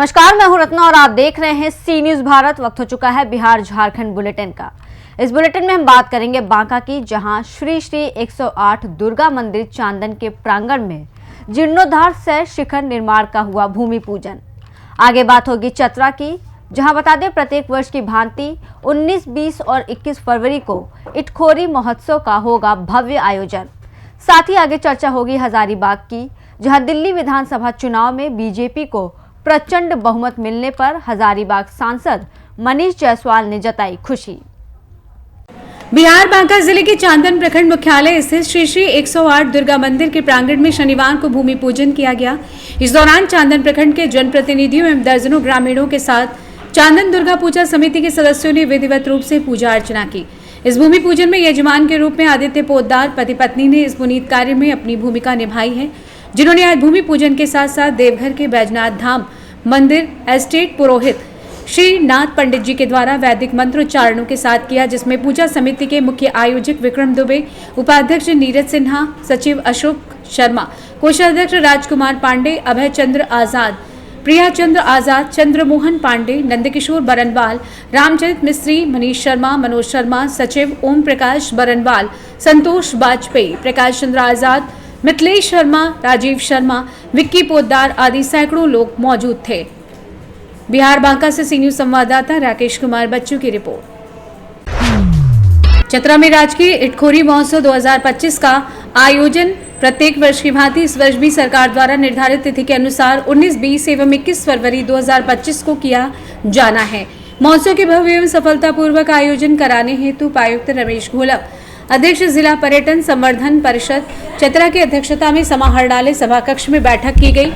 नमस्कार, मैं हूं रत्ना और आप देख रहे हैं सी न्यूज भारत। वक्त हो चुका है बिहार झारखंड बुलेटिन का। इस बुलेटिन में हम बात करेंगे बांका की, जहां श्री श्री 108 दुर्गा मंदिर चांदन के प्रांगण में जीर्णोद्धार सह शिखर निर्माण का हुआ भूमि पूजन। आगे बात होगी चतरा की, जहां बता दें प्रत्येक वर्ष की भांति 19, 20 और 21 फरवरी को इटखोरी महोत्सव का होगा भव्य आयोजन। साथ ही आगे चर्चा होगी हजारीबाग की, जहां दिल्ली विधानसभा चुनाव में बीजेपी को प्रचंड बहुमत मिलने पर हजारीबाग सांसद मनीष जायसवाल ने जताई खुशी। बिहार बांका जिले के चांदन प्रखंड मुख्यालय स्थित श्री श्री 108 दुर्गा मंदिर के प्रांगण में शनिवार को भूमि पूजन किया गया। इस दौरान चांदन प्रखंड के जनप्रतिनिधियों एवं दर्जनों ग्रामीणों के साथ चांदन दुर्गा पूजा समिति के सदस्यों ने विधिवत रूप से पूजा अर्चना की। इस भूमि पूजन में यजमान के रूप में आदित्य पोद्दार पति पत्नी ने इस पुनीत कार्य में अपनी भूमिका निभाई है, जिन्होंने आज भूमि पूजन के साथ साथ देवघर के बैजनाथ धाम मंदिर एस्टेट पुरोहित श्री नाथ पंडित जी के द्वारा वैदिक मंत्रोच्चारणों के साथ किया, जिसमें पूजा समिति के मुख्य आयोजक विक्रम दुबे, उपाध्यक्ष नीरज सिन्हा, सचिव अशोक शर्मा, कोषाध्यक्ष राजकुमार पांडे, अभय चंद्र आजाद, प्रिया चंद्र आजाद, चंद्रमोहन पांडे, नंदकिशोर बरनवाल, रामचरित मिस्त्री, मनीष शर्मा, मनोज शर्मा, सचिव ओम प्रकाश बरनवाल, संतोष वाजपेयी, प्रकाश चंद्र आजाद, मिथिलेश शर्मा, राजीव शर्मा, विक्की पोद्दार आदि सैकड़ों लोग मौजूद थे। बिहार बांका से सी न्यूज संवाददाता राकेश कुमार बच्चू की रिपोर्ट। चतरा में राजकीय इटखोरी महोत्सव 2025 का आयोजन प्रत्येक वर्ष की भांति इस वर्ष भी सरकार द्वारा निर्धारित तिथि के अनुसार 19, 20 एवं 21 फरवरी 2025 को किया जाना है। महोत्सव के भव्य एवं सफलतापूर्वक आयोजन कराने हेतु उपायुक्त रमेश घोलप, अध्यक्ष जिला पर्यटन संवर्धन परिषद चतरा की अध्यक्षता में समाहरणालय सभा कक्ष में बैठक की गई।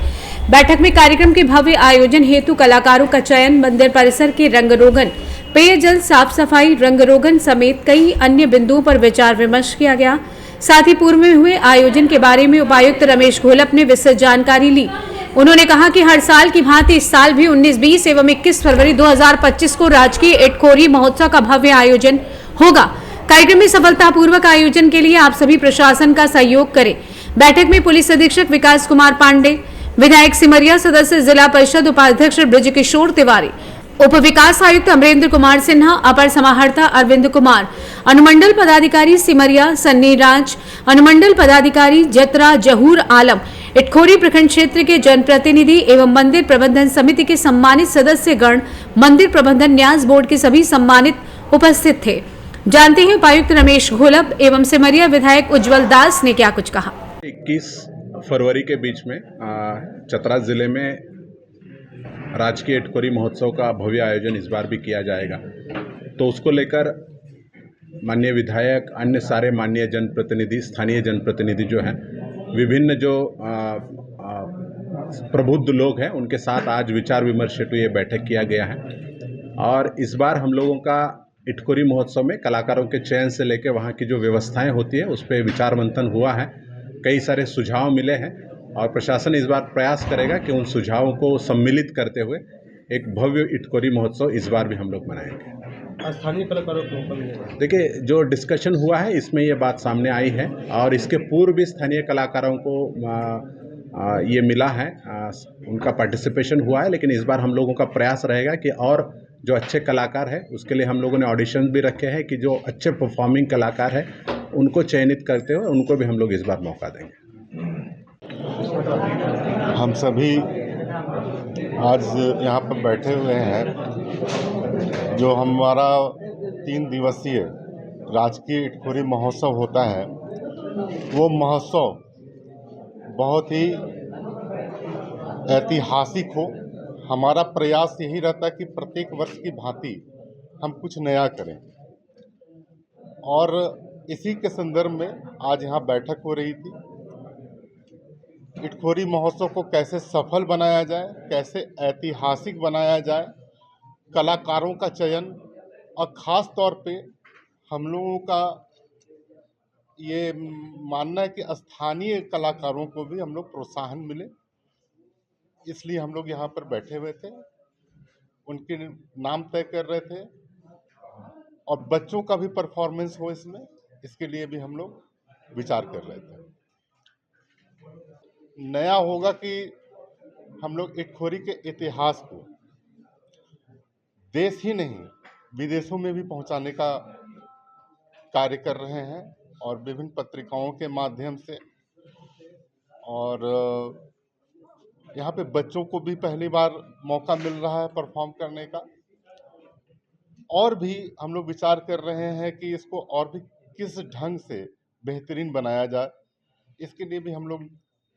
बैठक में कार्यक्रम के भव्य आयोजन हेतु कलाकारों का चयन, मंदिर परिसर के रंग रोगन, पेयजल साफ सफाई, रंग रोगन समेत कई अन्य बिंदुओं पर विचार विमर्श किया गया। साथ ही पूर्व में हुए आयोजन के बारे में उपायुक्त रमेश घोलप ने विस्तृत जानकारी ली। उन्होंने कहा कि हर साल की भांति इस साल भी 19, 20 एवं 21 फरवरी 2025 को राजकीय इटखोरी महोत्सव का भव्य आयोजन होगा। कार्यक्रम में सफलतापूर्वक आयोजन के लिए आप सभी प्रशासन का सहयोग करें। बैठक में पुलिस अधीक्षक विकास कुमार पांडे, विधायक सिमरिया, सदस्य जिला परिषद उपाध्यक्ष ब्रजकिशोर तिवारी, उप विकास आयुक्त अमरेंद्र कुमार सिन्हा, अपर समाहर्ता अरविंद कुमार, अनुमंडल पदाधिकारी सिमरिया सन्नी राज, अनुमंडल पदाधिकारी जतरा जहूर आलम, इटखोरी प्रखंड क्षेत्र के जनप्रतिनिधि एवं मंदिर प्रबंधन समिति के सम्मानित सदस्य गण, मंदिर प्रबंधन न्यास बोर्ड के सभी सम्मानित उपस्थित थे। जानते हैं उपायुक्त रमेश घोलप एवं सिमरिया विधायक उज्जवल दास ने क्या कुछ कहा। 21 फरवरी के बीच में चतरा जिले में राजकीय इटखोरी महोत्सव का भव्य आयोजन इस बार भी किया जाएगा, तो उसको लेकर माननीय विधायक, अन्य सारे माननीय जनप्रतिनिधि, स्थानीय जनप्रतिनिधि जो हैं, विभिन्न जो प्रबुद्ध लोग हैं, उनके साथ आज विचार विमर्श हेतु ये बैठक किया गया है। और इस बार हम लोगों का इटखोरी महोत्सव में कलाकारों के चयन से लेकर वहाँ की जो व्यवस्थाएं होती है उस पर विचार मंथन हुआ है। कई सारे सुझाव मिले हैं और प्रशासन इस बार प्रयास करेगा कि उन सुझावों को सम्मिलित करते हुए एक भव्य इटखोरी महोत्सव इस बार भी हम लोग मनाएंगे। स्थानीय कलाकारों को देखिए, जो डिस्कशन हुआ है इसमें ये बात सामने आई है और इसके पूर्व भी स्थानीय कलाकारों को ये मिला है, उनका पार्टिसिपेशन हुआ है, लेकिन इस बार हम लोगों का प्रयास रहेगा कि और जो अच्छे कलाकार है उसके लिए हम लोगों ने ऑडिशन भी रखे हैं कि जो अच्छे परफॉर्मिंग कलाकार है उनको चयनित करते हुए उनको भी हम लोग इस बार मौका देंगे। हम सभी आज यहाँ पर बैठे हुए हैं। जो हमारा 3 दिवसीय राजकीय इटखोरी महोत्सव होता है, वो महोत्सव बहुत ही ऐतिहासिक हो। हमारा प्रयास यही रहता है कि प्रत्येक वर्ष की भांति हम कुछ नया करें, और इसी के संदर्भ में आज यहाँ बैठक हो रही थी। इटखोरी महोत्सव को कैसे सफल बनाया जाए, कैसे ऐतिहासिक बनाया जाए, कलाकारों का चयन, और ख़ास तौर पे हम लोगों का ये मानना है कि स्थानीय कलाकारों को भी हम लोग प्रोत्साहन मिले, इसलिए हम लोग यहाँ पर बैठे हुए थे, उनके नाम तय कर रहे थे, और बच्चों का भी परफॉर्मेंस हो इसमें, इसके लिए भी हम लोग विचार कर रहे थे। नया होगा कि हम लोग इटखोरी के इतिहास को देश ही नहीं विदेशों में भी पहुंचाने का कार्य कर रहे हैं और विभिन्न पत्रिकाओं के माध्यम से। और यहाँ पे बच्चों को भी पहली बार मौका मिल रहा है परफॉर्म करने का। और भी हम लोग विचार कर रहे हैं कि इसको और भी किस ढंग से बेहतरीन बनाया जाए। इसके लिए भी हम लोग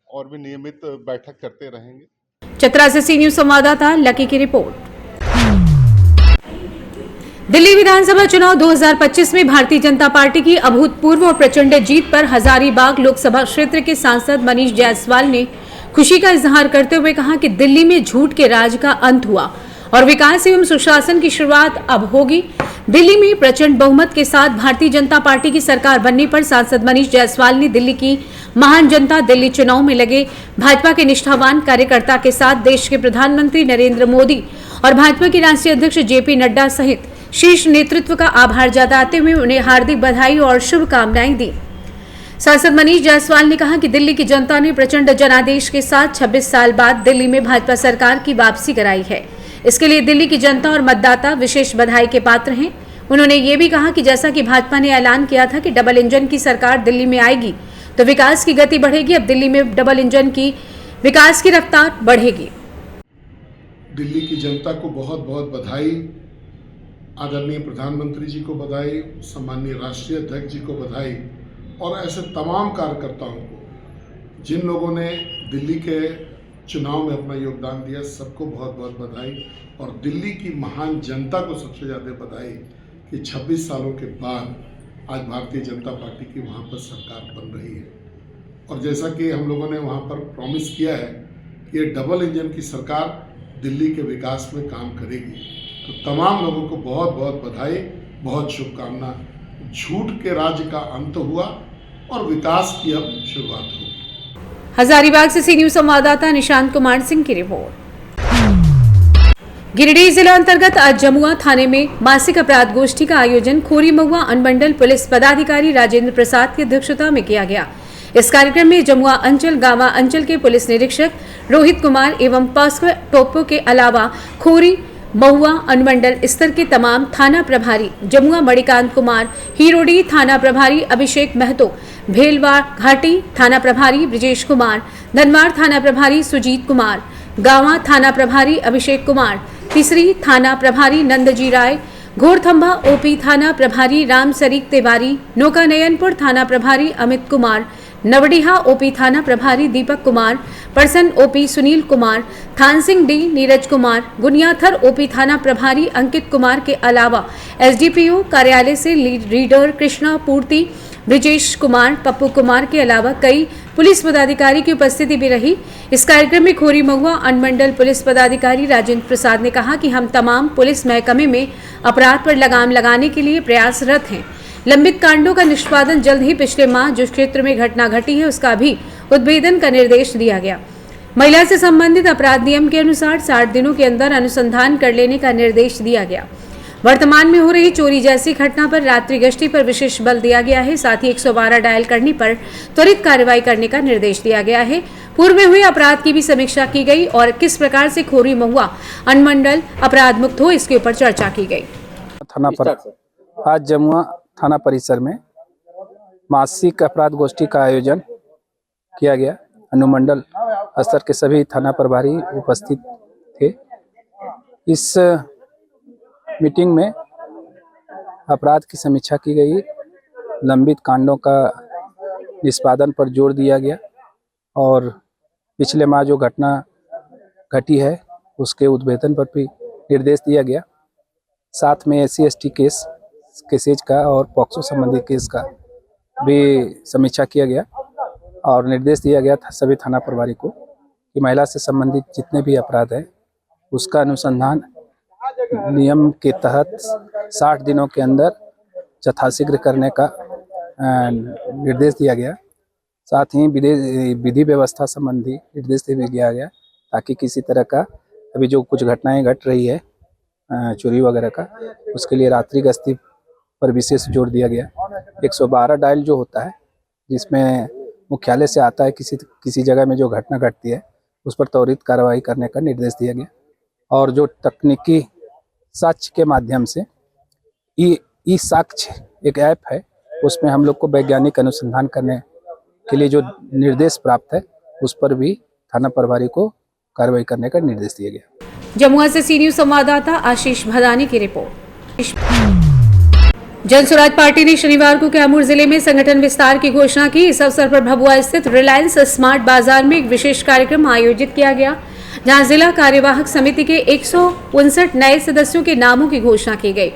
और भी नियमित बैठक करते रहेंगे। चतरा से सी न्यूज संवाददाता लकी की रिपोर्ट। दिल्ली विधानसभा चुनाव 2025 में भारतीय जनता पार्टी की अभूतपूर्व और प्रचंड जीत पर हजारीबाग लोकसभा क्षेत्र के सांसद मनीष जायसवाल ने खुशी का इजहार करते हुए कहा कि दिल्ली में झूठ के राज का अंत हुआ और विकास एवं सुशासन की शुरुआत अब होगी। दिल्ली में प्रचंड बहुमत के साथ भारतीय जनता पार्टी की सरकार बनने पर सांसद मनीष जायसवाल ने दिल्ली की महान जनता दिल्ली चुनाव में लगे भाजपा के निष्ठावान कार्यकर्ता के साथ देश के प्रधानमंत्री नरेंद्र मोदी और भाजपा के राष्ट्रीय अध्यक्ष जेपी नड्डा सहित शीर्ष नेतृत्व का आभार जताते हुए उन्हें हार्दिक बधाई और शुभकामनाएं दी। सांसद मनीष जायसवाल ने कहा कि दिल्ली की जनता ने प्रचंड जनादेश के साथ 26 साल बाद दिल्ली में भाजपा सरकार की वापसी कराई है। इसके लिए दिल्ली की जनता और मतदाता विशेष बधाई के पात्र हैं। उन्होंने ये भी कहा कि जैसा कि भाजपा ने ऐलान किया था कि डबल इंजन की सरकार दिल्ली में आएगी तो विकास की गति बढ़ेगी। अब दिल्ली में डबल इंजन की विकास की रफ्तार बढ़ेगी। दिल्ली की जनता को बहुत बहुत बधाई, आदरणीय प्रधानमंत्री जी को बधाई, सम्माननीय राष्ट्रीय अध्यक्ष जी को बधाई और ऐसे तमाम कार्यकर्ताओं को जिन लोगों ने दिल्ली के चुनाव में अपना योगदान दिया, सबको बहुत बहुत बधाई। और दिल्ली की महान जनता को सबसे ज़्यादा बधाई कि 26 सालों के बाद आज भारतीय जनता पार्टी की वहाँ पर सरकार बन रही है। और जैसा कि हम लोगों ने वहाँ पर प्रॉमिस किया है कि ये डबल इंजन की सरकार दिल्ली के विकास में काम करेगी, तो तमाम लोगों को बहुत बहुत बधाई, बहुत शुभकामना। झूठ के राज्य का अंत हुआ और विकास की अब शुरुआत होगी। हजारीबाग से सी न्यूज संवाददाता निशांत कुमार सिंह की रिपोर्ट। गिरिडीह जिला अंतर्गत आज जमुआ थाने में मासिक अपराध गोष्ठी का आयोजन खोरी महुआ अनुमंडल पुलिस पदाधिकारी राजेंद्र प्रसाद की अध्यक्षता में किया गया। इस कार्यक्रम में जमुआ अंचल गावा अंचल के पुलिस निरीक्षक रोहित कुमार एवं पास्को टोपो के अलावा खोरी महुआ अनुमंडल स्तर के तमाम थाना प्रभारी, जमुआ मणिकांत कुमार, हीरोडी थाना प्रभारी अभिषेक महतो, भेलवा घाटी थाना प्रभारी ब्रिजेश कुमार, धनवार थाना प्रभारी सुजीत कुमार, गावा थाना प्रभारी अभिषेक कुमार, तीसरी थाना प्रभारी नंदजी राय, घोरथंबा ओपी थाना प्रभारी राम सरीक तिवारी, नौकानयनपुर थाना प्रभारी अमित कुमार, नवडीहा ओपी थाना प्रभारी दीपक कुमार, परसन ओपी सुनील कुमार, थानसिंह डी नीरज कुमार, गुनियाथर ओपी थाना प्रभारी अंकित कुमार के अलावा एसडीपीओ कार्यालय से रीडर कृष्णा पूर्ति, ब्रिजेश कुमार, पप्पू कुमार के अलावा कई पुलिस पदाधिकारी की उपस्थिति भी रही। इस कार्यक्रम में खोरी महुआ अनुमंडल पुलिस पदाधिकारी राजेंद्र प्रसाद ने कहा कि हम तमाम पुलिस महकमे में अपराध पर लगाम लगाने के लिए प्रयासरत हैं। लंबित कांडों का निष्पादन जल्द ही पिछले माह जो क्षेत्र में घटना घटी है उसका भी उद्भेदन का निर्देश दिया गया। महिला से संबंधित अपराध नियम के अनुसार 60 दिनों के अंदर अनुसंधान कर लेने का निर्देश दिया गया। वर्तमान में हो रही चोरी जैसी घटना पर रात्रि गश्ती पर विशेष बल दिया गया है। साथ ही 112 डायल करने पर त्वरित कार्रवाई करने का निर्देश दिया गया है। पूर्व में हुए अपराध की भी समीक्षा की गई और किस प्रकार से खोरी महुआ अनुमंडल अपराध मुक्त हो इसके ऊपर चर्चा की गई। थाना पर आज जमुआ थाना परिसर में मासिक अपराध गोष्ठी का आयोजन किया गया। अनुमंडल स्तर के सभी थाना प्रभारी उपस्थित थे। इस मीटिंग में अपराध की समीक्षा की गई, लंबित कांडों का निष्पादन पर जोर दिया गया और पिछले माह जो घटना घटी है उसके उद्भेदन पर भी निर्देश दिया गया। साथ में SC/ST केसेज का और पॉक्सो संबंधी केस का भी समीक्षा किया गया और निर्देश दिया गया था सभी थाना प्रभारी को कि महिला से संबंधित जितने भी अपराध हैं उसका अनुसंधान नियम के तहत 60 दिनों के अंदर यथाशीघ्र करने का निर्देश दिया गया। साथ ही विधि व्यवस्था संबंधी निर्देश दिया गया ताकि किसी तरह का अभी जो कुछ घटनाएं घट रही है चोरी वगैरह का, उसके लिए रात्रि गश्ती पर विशेष जोर दिया गया। 112 डायल जो होता है जिसमें मुख्यालय से आता है किसी जगह में जो घटना घटती है उस पर त्वरित कार्रवाई करने का निर्देश दिया गया। और जो तकनीकी साक्ष्य के माध्यम से ई साक्ष्य एक ऐप है, उसमें हम लोग को वैज्ञानिक अनुसंधान करने के लिए जो निर्देश प्राप्त है, उस पर भी थाना प्रभारी को कार्रवाई करने का निर्देश दिया गया। जमुआ से सी न्यूज संवाददाता आशीष भदानी की रिपोर्ट। जन स्वराज पार्टी ने शनिवार को कैमूर जिले में संगठन विस्तार की घोषणा की। इस अवसर पर भभुआ स्थित रिलायंस स्मार्ट बाजार में एक विशेष कार्यक्रम आयोजित किया गया, जहां जिला कार्यवाहक समिति के 159 नए सदस्यों के नामों की घोषणा की गई।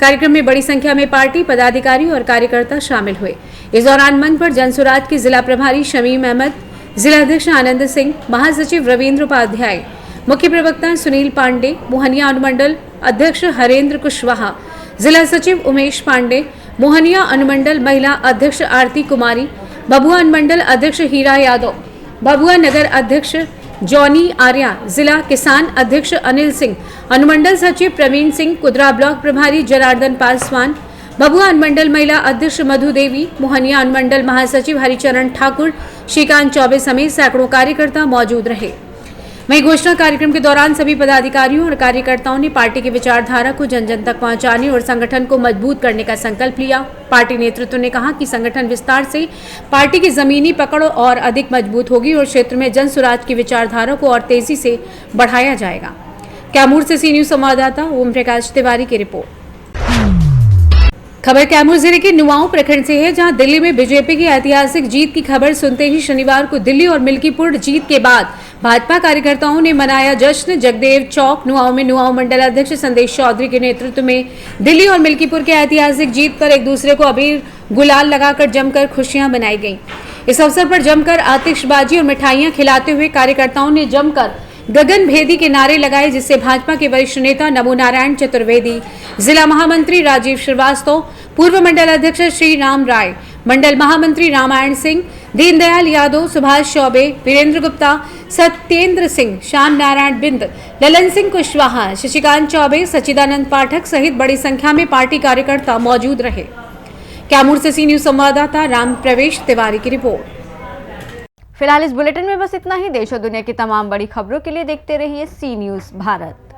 कार्यक्रम में बड़ी संख्या में पार्टी पदाधिकारी और कार्यकर्ता शामिल हुए। इस दौरान मंच पर जन स्वराज के जिला प्रभारी शमीम अहमद, जिलाध्यक्ष आनंद सिंह, महासचिव रविंद्र उपाध्याय, मुख्य प्रवक्ता सुनील पांडे, मोहनिया अनुमंडल अध्यक्ष हरेंद्र कुशवाहा, जिला सचिव उमेश पांडे, मोहनिया अनुमंडल महिला अध्यक्ष आरती कुमारी, भभुआ अनुमंडल अध्यक्ष हीरा यादव, भभुआ नगर अध्यक्ष जॉनी आर्या, जिला किसान अध्यक्ष अनिल सिंह, अनुमंडल सचिव प्रवीण सिंह, कुदरा ब्लॉक प्रभारी जनार्दन पासवान, भभुआ अनुमंडल महिला अध्यक्ष मधु देवी, मोहनिया अनुमंडल महासचिव हरिचरण ठाकुर, श्रीकांत चौबे समेत सैकड़ों कार्यकर्ता मौजूद रहे। वहीं घोषणा कार्यक्रम के दौरान सभी पदाधिकारियों और कार्यकर्ताओं ने पार्टी की विचारधारा को जन जन तक पहुंचाने और संगठन को मजबूत करने का संकल्प लिया। पार्टी नेतृत्व ने कहा कि संगठन विस्तार से पार्टी की जमीनी पकड़ और अधिक मजबूत होगी और क्षेत्र में जन स्वराज की विचारधारा को और तेजी से बढ़ाया जाएगा। कैमूर से सी न्यूज संवाददाता ओम प्रकाश तिवारी की रिपोर्ट। खबर कैमूर जिले के नुआओं प्रखंड से है, जहां दिल्ली में बीजेपी की ऐतिहासिक जीत की खबर सुनते ही शनिवार को दिल्ली और मिल्कीपुर जीत के बाद भाजपा कार्यकर्ताओं ने मनाया जश्न। जगदेव चौक नुआओं में नुआओं मंडल अध्यक्ष संदेश चौधरी के नेतृत्व में दिल्ली और मिल्कीपुर के ऐतिहासिक जीत पर एक दूसरे को अबीर गुलाल लगाकर जमकर खुशियां मनाई गईं। इस अवसर पर जमकर आतिशबाजी और मिठाइयां खिलाते हुए कार्यकर्ताओं ने जमकर गगन भेदी के नारे लगाए, जिससे भाजपा के वरिष्ठ नेता नमो नारायण चतुर्वेदी, जिला महामंत्री राजीव श्रीवास्तव, पूर्व मंडल अध्यक्ष श्री राम राय, मंडल महामंत्री रामायण सिंह, दीनदयाल यादव, सुभाष चौबे, वीरेंद्र गुप्ता, सत्येंद्र सिंह, श्याम नारायण बिंद, ललन सिंह कुशवाहा, शशिकांत चौबे, सच्चिदानंद पाठक सहित बड़ी संख्या में पार्टी कार्यकर्ता मौजूद रहे। कैमूर से सी न्यूज संवाददाता राम प्रवेश तिवारी की रिपोर्ट। फिलहाल इस बुलेटिन में बस इतना ही। देश और दुनिया की तमाम बड़ी खबरों के लिए देखते रहिए सी न्यूज भारत।